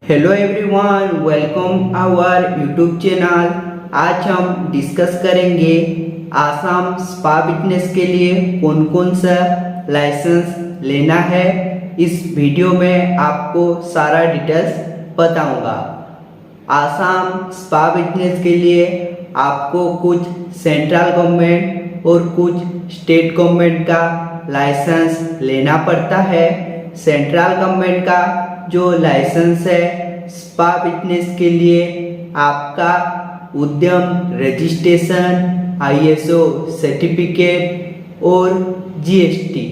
Hello everyone, welcome our YouTube channel. आज हम discuss करेंगे आसाम स्पा बिजनेस के लिए कौन कौन सा लाइसेंस लेना है। इस वीडियो में आपको सारा डिटेल्स बताऊंगा। आसाम स्पा बिजनेस के लिए आपको कुछ सेंट्रल गवर्नमेंट और कुछ स्टेट गवर्नमेंट का लाइसेंस लेना पड़ता है। सेंट्रल गवर्नमेंट का जो लाइसेंस है स्पा बिजनेस के लिए आपका उद्यम रजिस्ट्रेशन, आईएसओ सर्टिफिकेट और जीएसटी।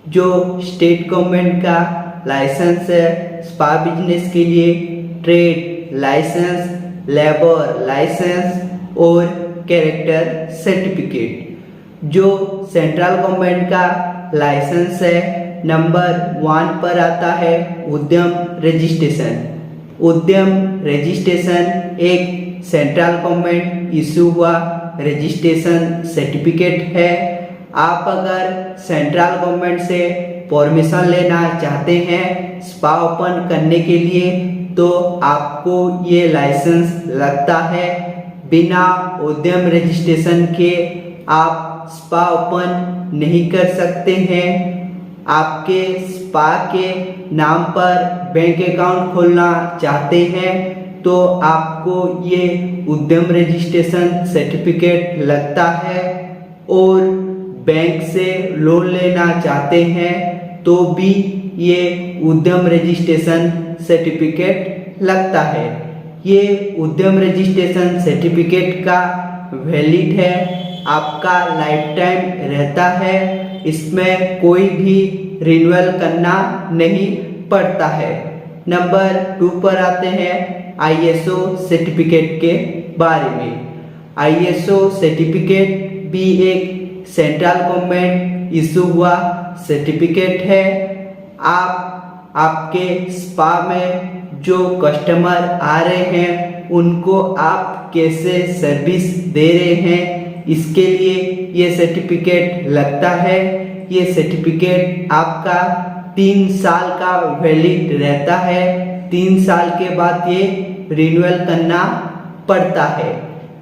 जो स्टेट गवर्नमेंट का लाइसेंस है स्पा बिजनेस के लिए ट्रेड लाइसेंस, लेबर लाइसेंस और कैरेक्टर सर्टिफिकेट। जो सेंट्रल गवर्नमेंट का लाइसेंस है नंबर 1 पर आता है उद्यम रजिस्ट्रेशन। उद्यम रजिस्ट्रेशन एक सेंट्रल गवर्नमेंट इशू हुआ रजिस्ट्रेशन सर्टिफिकेट है। आप अगर सेंट्रल गवर्नमेंट से परमिशन लेना चाहते हैं स्पा ओपन करने के लिए तो आपको ये लाइसेंस लगता है। बिना उद्यम रजिस्ट्रेशन के आप स्पा ओपन नहीं कर सकते हैं। आपके स्पा के नाम पर बैंक अकाउंट खोलना चाहते हैं तो आपको ये उद्यम रजिस्ट्रेशन सर्टिफिकेट लगता है। और बैंक से लोन लेना चाहते हैं तो भी ये उद्यम रजिस्ट्रेशन सर्टिफिकेट लगता है। ये उद्यम रजिस्ट्रेशन सर्टिफिकेट का वैलिड है, आपका लाइफ टाइम रहता है। इसमें कोई भी रिन्यूअल करना नहीं पड़ता है। नंबर 2 पर आते हैं आईएसओ सर्टिफिकेट के बारे में। आईएसओ सर्टिफिकेट भी एक सेंट्रल गवर्नमेंट इशू हुआ सर्टिफिकेट है। आपके स्पा में जो कस्टमर आ रहे हैं उनको आप कैसे सर्विस दे रहे हैं इसके लिए ये सर्टिफिकेट लगता है। ये सर्टिफिकेट आपका 3 साल का वैलिड रहता है। 3 साल के बाद ये रिन्यूअल करना पड़ता है।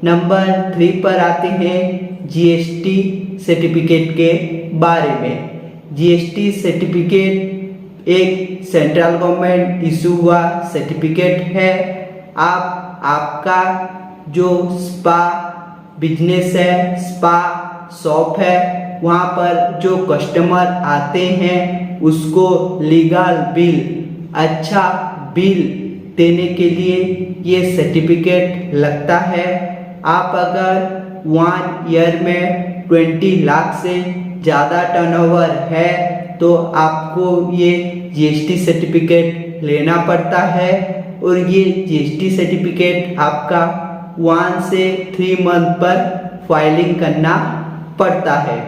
नंबर 3 पर आते हैं जीएसटी सर्टिफिकेट के बारे में। जीएसटी सर्टिफिकेट एक सेंट्रल गवर्नमेंट इशू हुआ सर्टिफिकेट है। आपका जो स्पा बिजनेस है, स्पा शॉप है, वहाँ पर जो कस्टमर आते हैं उसको लीगल बिल, अच्छा बिल देने के लिए ये सर्टिफिकेट लगता है। आप अगर 1 ईयर में 20 लाख से ज़्यादा टर्नओवर है तो आपको ये जीएसटी सर्टिफिकेट लेना पड़ता है। और ये जीएसटी सर्टिफिकेट आपका 1 से 3 मंथ पर फाइलिंग करना पड़ता है।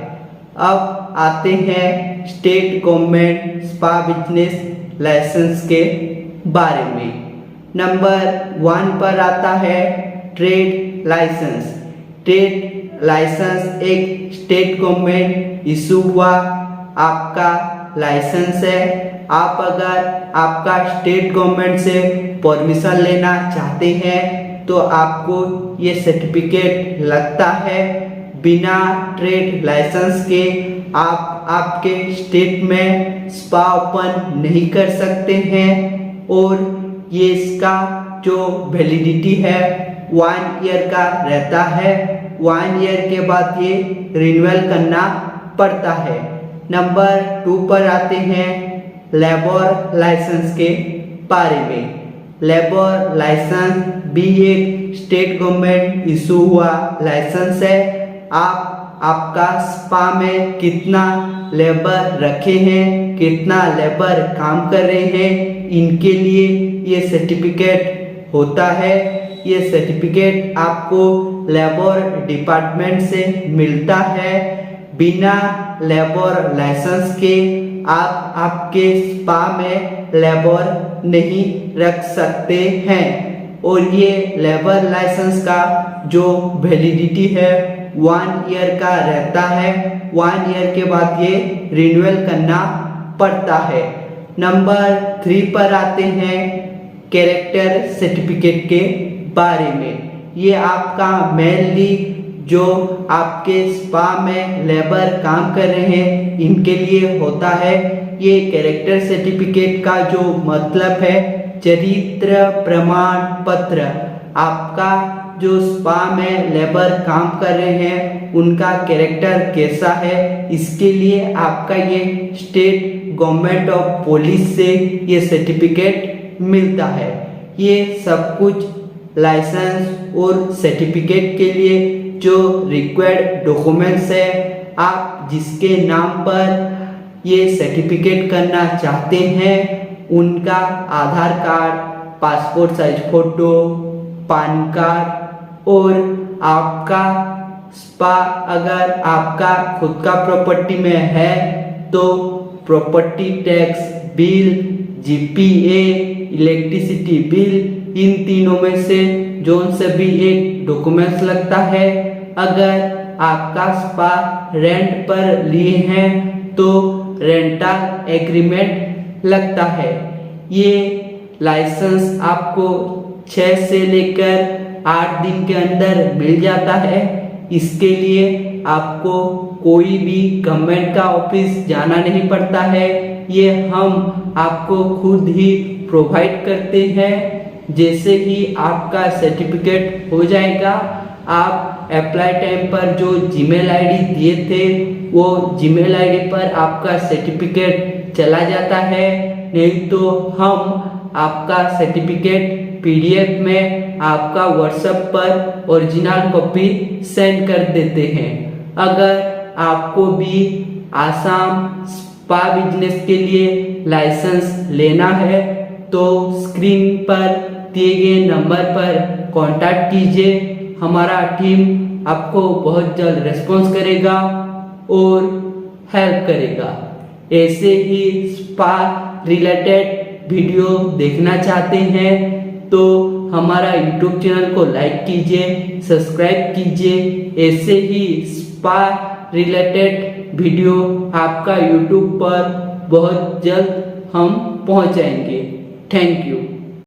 अब आते हैं state government spa business license के बारे में। नंबर 1 पर आता है ट्रेड लाइसेंस। ट्रेड लाइसेंस एक स्टेट गवर्नमेंट इशू हुआ आपका लाइसेंस है। आप अगर आपका स्टेट गवर्नमेंट से परमिशन लेना चाहते हैं तो आपको ये सर्टिफिकेट लगता है। बिना ट्रेड लाइसेंस के आप आपके स्टेट में स्पा ओपन नहीं कर सकते हैं। और ये इसका जो वैलिडिटी है 1 ईयर का रहता है। 1 ईयर के बाद ये रिन्यूअल करना पड़ता है। नंबर 2 पर आते हैं लेबर लाइसेंस के बारे में। लेबर लाइसेंस भी एक स्टेट गवर्नमेंट इशू हुआ लाइसेंस है। आपका स्पा में कितना लेबर रखे हैं, कितना लेबर काम कर रहे हैं, इनके लिए ये सर्टिफिकेट होता है। ये सर्टिफिकेट आपको लेबर डिपार्टमेंट से मिलता है। बिना लेबर लाइसेंस के आप आपके स्पा में लेबर नहीं रख सकते हैं। और ये लेबर लाइसेंस का जो वैलिडिटी है 1 ईयर का रहता है। 1 ईयर के बाद ये रिन्यूअल करना पड़ता है। नंबर 3 पर आते हैं कैरेक्टर सर्टिफिकेट के बारे में। ये आपका मेनली जो आपके स्पा में लेबर काम कर रहे हैं इनके लिए होता है। ये कैरेक्टर सर्टिफिकेट का जो मतलब है चरित्र प्रमाण पत्र। आपका जो स्पा में लेबर काम कर रहे हैं उनका कैरेक्टर कैसा है, इसके लिए आपका ये स्टेट गवर्नमेंट ऑफ पुलिस से ये सर्टिफिकेट मिलता है। ये सब कुछ लाइसेंस और सर्टिफिकेट के लिए जो रिक्वायर्ड डॉक्यूमेंट्स है, आप जिसके नाम पर ये सर्टिफिकेट करना चाहते हैं उनका Aadhaar card, passport size photo, PAN card और आपका स्पा अगर आपका खुद का प्रॉपर्टी में है तो property tax bill, GPA, electricity bill, इन तीनों में से जोन से भी एक डॉक्यूमेंट्स लगता है। अगर आपका स्पा रेंट पर लिए हैं तो रेंटल एग्रीमेंट लगता है। ये लाइसेंस आपको 6 से लेकर 8 दिन के अंदर मिल जाता है। इसके लिए आपको कोई भी गवर्नमेंट का ऑफिस जाना नहीं पड़ता है, ये हम आपको खुद ही प्रोवाइड करते हैं। जैसे ही आपका सर्टिफिकेट हो जाएगा, आप अप्लाई टाइम पर जो जीमेल आईडी दिए थे वो जीमेल आईडी पर आपका सर्टिफिकेट चला जाता है। नहीं तो हम आपका सर्टिफिकेट पीडीएफ में आपका व्हाट्सएप पर ओरिजिनल कॉपी सेंड कर देते हैं। अगर आपको भी आसाम स्पा बिजनेस के लिए लाइसेंस लेना है तो स्क्रीन पर दिए गए नंबर पर कांटेक्ट कीजिए। हमारा टीम आपको बहुत जल्द रिस्पॉन्स करेगा और हेल्प करेगा। ऐसे ही स्पा रिलेटेड वीडियो देखना चाहते हैं तो हमारा यूट्यूब चैनल को लाइक कीजिए, सब्सक्राइब कीजिए। ऐसे ही स्पा रिलेटेड वीडियो आपका यूट्यूब पर बहुत जल्द हम पहुंचाएंगे। Thank you.